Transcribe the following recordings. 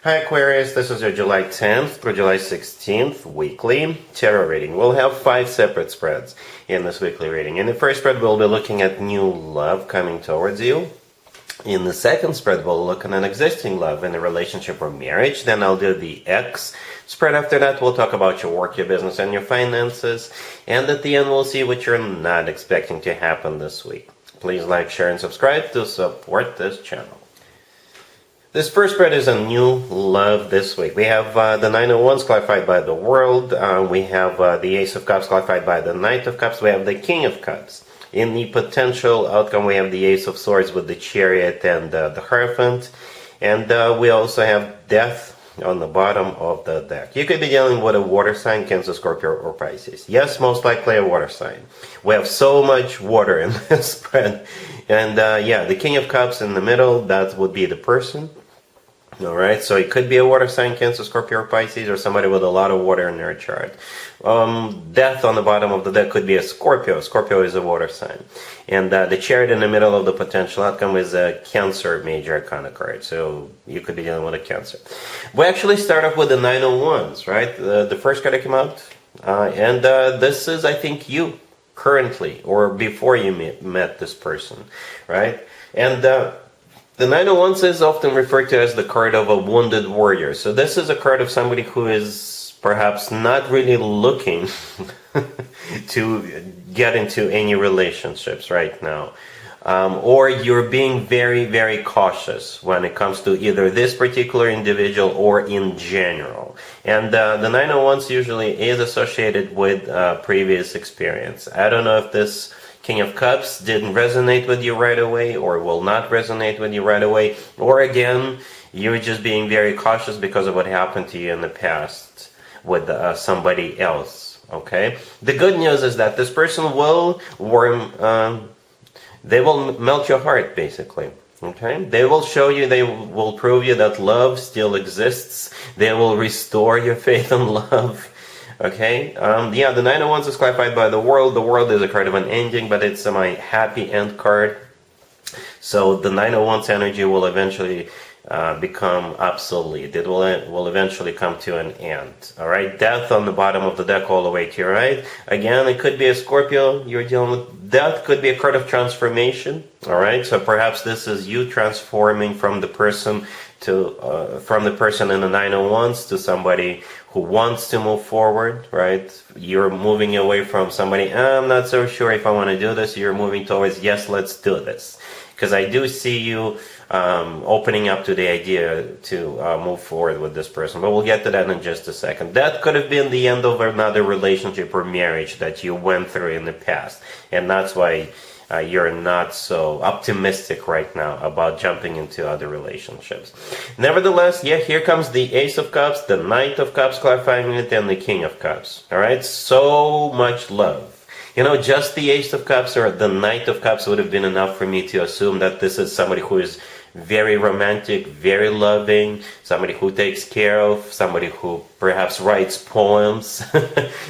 Hi Aquarius, this is your July 10th through July 16th weekly tarot reading. We'll have 5 separate spreads in this weekly reading. In the first spread, we'll be looking at new love coming towards you. In the second spread, we'll look at an existing love in a relationship or marriage. Then I'll do the X spread. After that, we'll talk about your work, your business, and your finances. And at the end, we'll see what you're not expecting to happen this week. Please like, share, and subscribe to support this channel. This first spread is a new love this week. We have the Nine of Wands clarified by the World. We have the Ace of Cups clarified by the Knight of Cups. We have the King of Cups. In the potential outcome, we have the Ace of Swords with the Chariot and the Hierophant. And we also have Death on the bottom of the deck. You could be dealing with a water sign, Cancer, Scorpio, or Pisces. Yes, most likely a water sign. We have so much water in this spread. And yeah, the King of Cups in the middle, that would be the person. Alright, so it could be a water sign, Cancer, Scorpio, or Pisces, or somebody with a lot of water in their chart. Death on the bottom of the deck could be a Scorpio. Scorpio is a water sign. And the Chariot in the middle of the potential outcome is a Cancer major arcana card. So you could be dealing with a Cancer. We actually start off with the Nine of Wands, right? The first card that came out. And this is, I think, you currently, or before you met this person, right? And the Nine of Wands is often referred to as the card of a wounded warrior. So this is a card of somebody who is perhaps not really looking to get into any relationships right now. Or you're being very, very cautious when it comes to either this particular individual or in general. And the Nine of Wands usually is associated with previous experience. I don't know if this King of Cups didn't resonate with you right away, or will not resonate with you right away, or again, you're just being very cautious because of what happened to you in the past with somebody else, okay? The good news is that this person will they will melt your heart, basically, okay? They will show you, they will prove you that love still exists. They will restore your faith in love. Okay, yeah, the Nine of Wands is clarified by the World. The World is a card of an ending, but it's my happy end card. So the Nine of Wands energy will eventually become obsolete. It will eventually come to an end. All right, Death on the bottom of the deck all the way to your right. Again, it could be a Scorpio you're dealing with. Death could be a card of transformation. All right, so perhaps this is you transforming from the person in the Nine of Wands to somebody who wants to move forward, right? You're moving away from somebody, I'm not so sure if I want to do this. You're moving towards, yes, let's do this. Because I do see you opening up to the idea to move forward with this person. But we'll get to that in just a second. That could have been the end of another relationship or marriage that you went through in the past. And that's why you're not so optimistic right now about jumping into other relationships. Nevertheless, yeah, here comes the Ace of Cups, the Knight of Cups clarifying it, and the King of Cups. All right, so much love. You know, just the Ace of Cups or the Knight of Cups would have been enough for me to assume that this is somebody who is very romantic, very loving, somebody who takes care of, somebody who perhaps writes poems,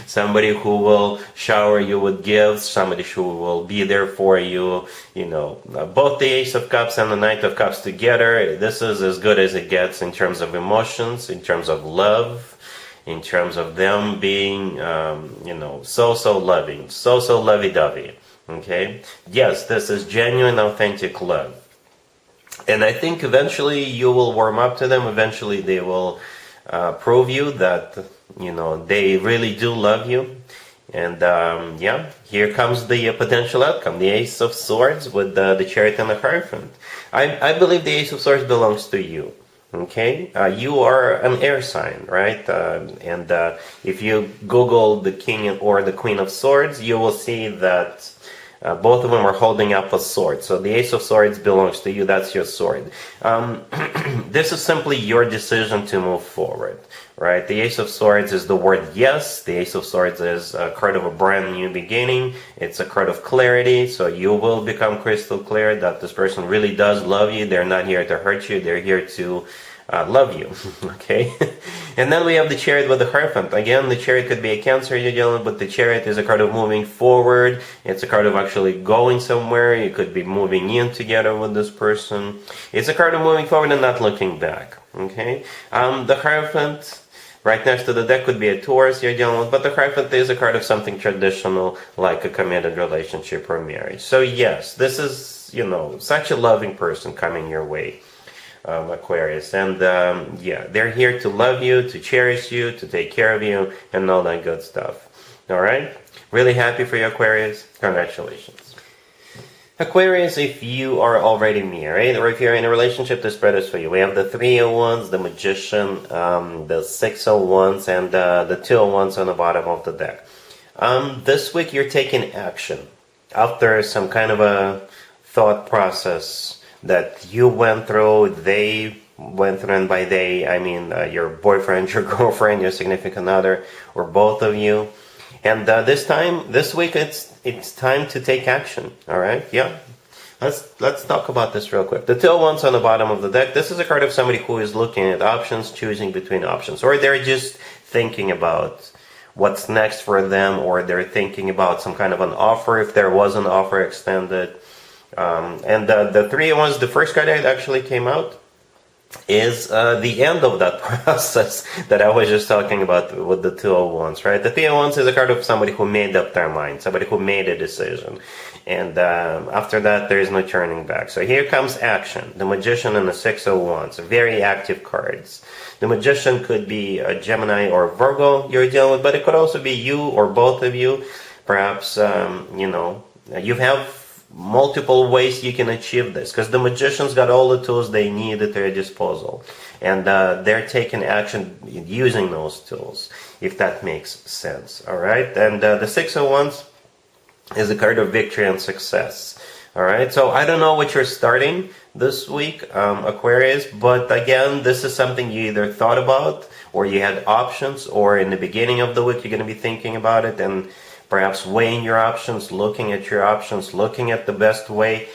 somebody who will shower you with gifts, somebody who will be there for you. You know, both the Ace of Cups and the Knight of Cups together, this is as good as it gets in terms of emotions, in terms of love, in terms of them being, you know, so loving, so lovey-dovey, okay? Yes, this is genuine, authentic love. And I think eventually you will warm up to them. Eventually they will prove you that, you know, they really do love you. And yeah, here comes the potential outcome. The Ace of Swords with the Chariot and the Hierophant. I believe the Ace of Swords belongs to you. Okay, you are an air sign, right? And if you Google the King or the Queen of Swords, you will see that both of them are holding up a sword. So the Ace of Swords belongs to you. That's your sword. This is simply your decision to move forward, right? The Ace of Swords is the word yes. The Ace of Swords is a card of a brand new beginning. It's a card of clarity. So you will become crystal clear that this person really does love you. They're not here to hurt you. They're here to love you. Okay. And then we have the Chariot with the Hierophant. Again, the Chariot could be a Cancer you're dealing with. The Chariot is a card of moving forward. It's a card of actually going somewhere. You could be moving in together with this person. It's a card of moving forward and not looking back. Okay, the Hierophant right next to the deck could be a Taurus you're dealing with, but the Hierophant is a card of something traditional like a committed relationship or marriage. So yes, this is, such a loving person coming your way, Aquarius. And yeah, they're here to love you, to cherish you, to take care of you, and all that good stuff. All right? Really happy for you, Aquarius. Congratulations. Aquarius, if you are already married or if you're in a relationship, this spread is for you. We have the 3 of Wands, the Magician, the 6 of Wands, and the 2 of Wands on the bottom of the deck. This week you're taking action after some kind of a thought process that you went through, they went through, and by they, I mean your boyfriend, your girlfriend, your significant other, or both of you. And this week, it's time to take action. All right, yeah. Let's talk about this real quick. The 2 of Wands on the bottom of the deck. This is a card of somebody who is looking at options, choosing between options, or they're just thinking about what's next for them, or they're thinking about some kind of an offer if there was an offer extended. And the 3 of Wands, the first card that actually came out, is the end of that process that I was just talking about with the 2 of Wands, right? The 3 of Wands is a card of somebody who made up their mind, somebody who made a decision. And after that, there is no turning back. So here comes action. The Magician and the 6 of Wands, very active cards. The Magician could be a Gemini or Virgo you're dealing with, but it could also be you or both of you. Perhaps, you have multiple ways you can achieve this, because the Magician's got all the tools they need at their disposal, and they're taking action using those tools, if that makes sense. All right, and the 6 of Wands is a card of victory and success. All right, so I don't know what you're starting this week, Aquarius, but again, this is something you either thought about, or you had options, or in the beginning of the week you're going to be thinking about it and perhaps weighing your options, looking at your options, looking at the best way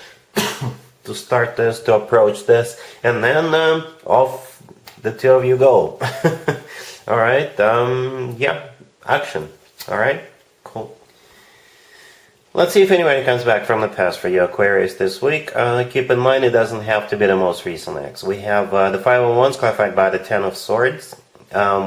to start this, to approach this, and then off the 2 of you go. All right, yeah, action. All right, cool. Let's see if anybody comes back from the past for you, Aquarius, this week. Keep in mind, it doesn't have to be the most recent ex. We have the 5 of Wands clarified by the 10 of Swords.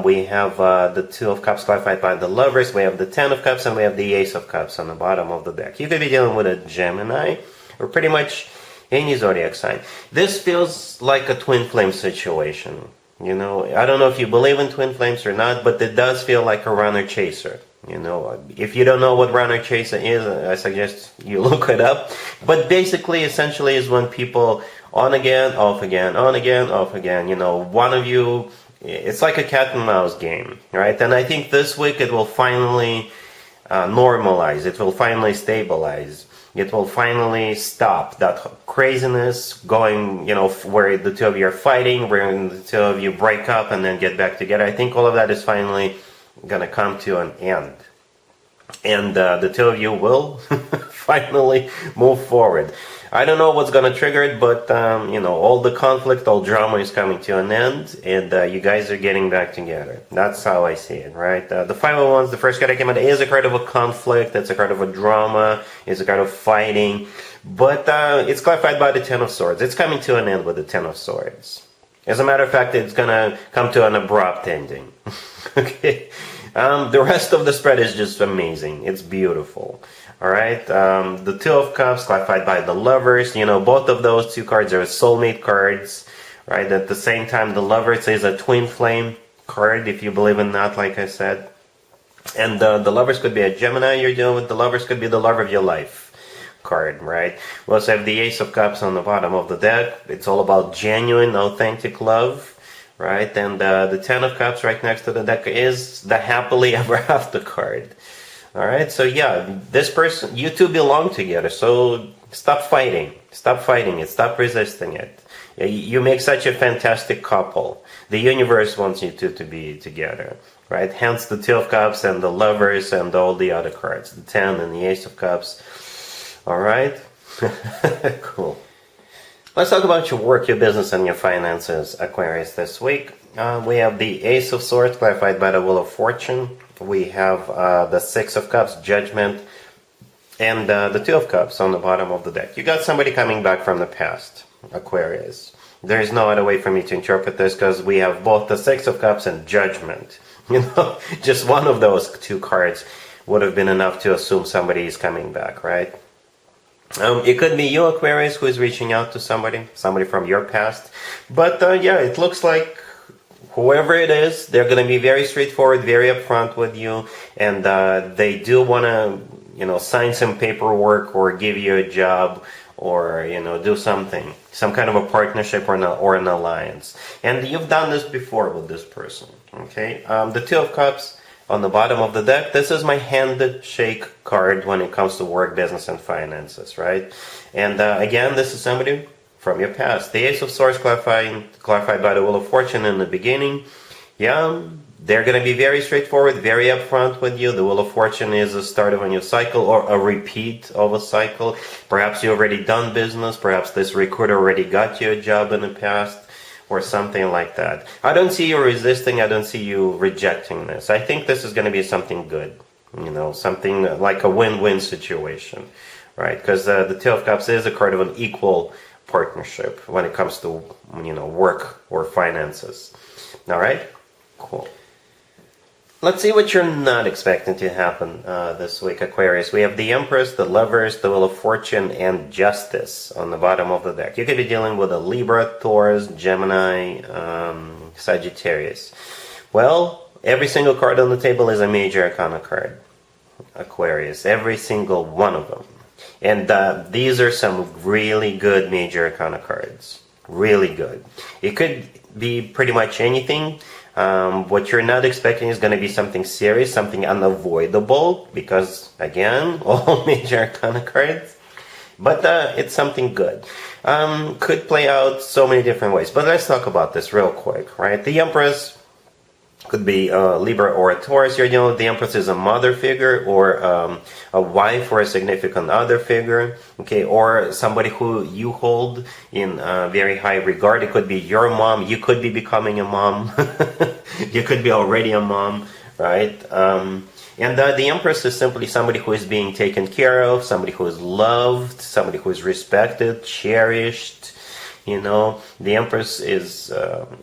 We have the 2 of Cups clarified by the Lovers. We have the 10 of Cups, and we have the Ace of Cups on the bottom of the deck. You could be dealing with a Gemini, or pretty much any zodiac sign. This feels like a twin flame situation. I don't know if you believe in twin flames or not, but it does feel like a runner chaser. If you don't know what runner chaser is, I suggest you look it up. But basically, essentially, is when people on again, off again, on again, off again. One of you. It's like a cat and mouse game, right? And I think this week it will finally normalize. It will finally stabilize. It will finally stop that craziness going, where the 2 of you are fighting, where the 2 of you break up and then get back together. I think all of that is finally going to come to an end. And the 2 of you will finally move forward. I don't know what's going to trigger it, but, all the conflict, all drama is coming to an end, and you guys are getting back together. That's how I see it, right? The 5 of Wands, the first card that came out, is a card of a conflict, it's a card of a drama, it's a card of fighting, but it's clarified by the 10 of Swords. It's coming to an end with the 10 of Swords. As a matter of fact, it's going to come to an abrupt ending. Okay? The rest of the spread is just amazing. It's beautiful. All right, the 2 of Cups clarified by the Lovers. Both of those 2 cards are soulmate cards, right? At the same time, the Lovers is a twin flame card, if you believe in that, like I said. And the Lovers could be a Gemini you're dealing with. The Lovers could be the love of your life card, right? We also have the Ace of Cups on the bottom of the deck. It's all about genuine, authentic love, right? And the 10 of Cups right next to the deck is the happily ever after card. All right, so yeah, this person, you two belong together, so stop fighting it, stop resisting it. You make such a fantastic couple. The universe wants you two to be together, right? Hence the 2 of Cups and the Lovers and all the other cards, the 10 and the Ace of Cups. All right, cool. Let's talk about your work, your business, and your finances, Aquarius, this week. We have the Ace of Swords clarified by the Wheel of Fortune. We have the 6 of Cups, Judgment, and the 2 of Cups on the bottom of the deck. You got somebody coming back from the past, Aquarius. There is no other way for me to interpret this, because we have both the Six of Cups and Judgment. Just one of those two cards would have been enough to assume somebody is coming back, right? It could be you, Aquarius, who is reaching out to somebody from your past. But yeah, it looks like whoever it is, they're going to be very straightforward, very upfront with you, and they do want to, sign some paperwork or give you a job, or do something, some kind of a partnership or an alliance. And you've done this before with this person. Okay, the Two of Cups on the bottom of the deck. This is my handshake card when it comes to work, business, and finances, right? And again, this is somebody from your past. The Ace of Swords clarified by the Wheel of Fortune in the beginning. Yeah, they're going to be very straightforward, very upfront with you. The Wheel of Fortune is the start of a new cycle, or a repeat of a cycle. Perhaps you already done business. Perhaps this recruiter already got you a job in the past, or something like that. I don't see you resisting. I don't see you rejecting this. I think this is going to be something good. Something like a win-win situation, right? Because the Two of Cups is a card of an equal partnership when it comes to work or finances. All right, cool. Let's see what you're not expecting to happen this week, Aquarius. We have the Empress, the Lovers, the Wheel of Fortune, and Justice on the bottom of the deck. You could be dealing with a Libra, Taurus, Gemini, Sagittarius. Well, every single card on the table is a major arcana card, Aquarius. Every single one of them. And these are some really good major arcana cards. Really good. It could be pretty much anything. What you're not expecting is going to be something serious, something unavoidable, because, again, all major arcana cards. But it's something good. Could play out so many different ways. But let's talk about this real quick, right? The Empress could be a Libra or a Taurus. The Empress is a mother figure, or a wife or a significant other figure, okay, or somebody who you hold in very high regard. It could be your mom. You could be becoming a mom. You could be already a mom, right? And the Empress is simply somebody who is being taken care of, somebody who is loved, somebody who is respected, cherished. The Empress is,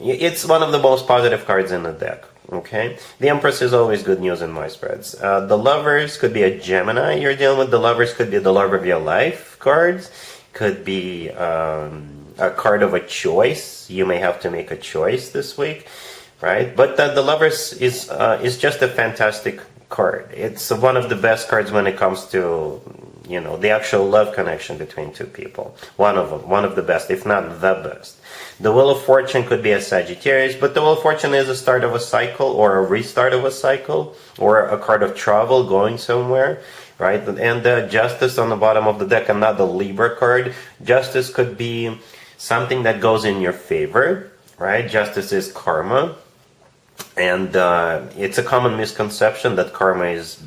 it's one of the most positive cards in the deck. Okay, the Empress is always good news in my spreads. The Lovers could be a Gemini you're dealing with. The Lovers could be the love of your life cards. Could be a card of a choice. You may have to make a choice this week, right? But the Lovers is just a fantastic card. It's one of the best cards when it comes to the actual love connection between two people. One of the best, if not the best. The Wheel of Fortune could be a Sagittarius, but the Wheel of Fortune is a start of a cycle, or a restart of a cycle, or a card of travel, going somewhere, right? And Justice on the bottom of the deck, another Libra card. Justice could be something that goes in your favor, right? Justice is karma. And it's a common misconception that karma is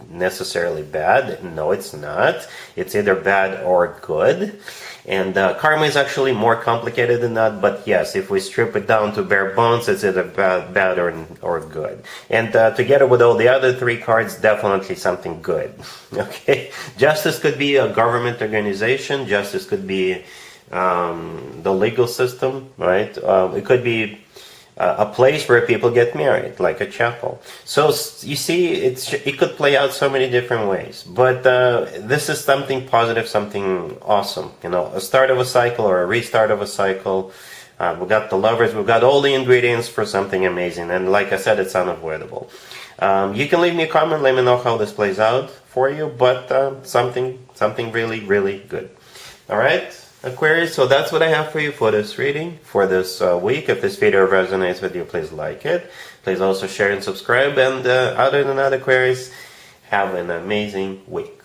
necessarily bad. No, it's not. It's either bad or good. And karma is actually more complicated than that. But yes, if we strip it down to bare bones, it's either bad or good. And together with all the other three cards, definitely something good. Okay, Justice could be a government organization. Justice could be the legal system, right? It could be a place where people get married, like a chapel. So you see, it could play out so many different ways. But this is something positive, something awesome. A start of a cycle or a restart of a cycle. We've got the Lovers. We've got all the ingredients for something amazing. And like I said, it's unavoidable. You can leave me a comment. Let me know how this plays out for you. But something really, really good. All right, Aquarius, so that's what I have for you for this reading, for this week. If this video resonates with you, please like it. Please also share and subscribe. And other than that, Aquarius, have an amazing week.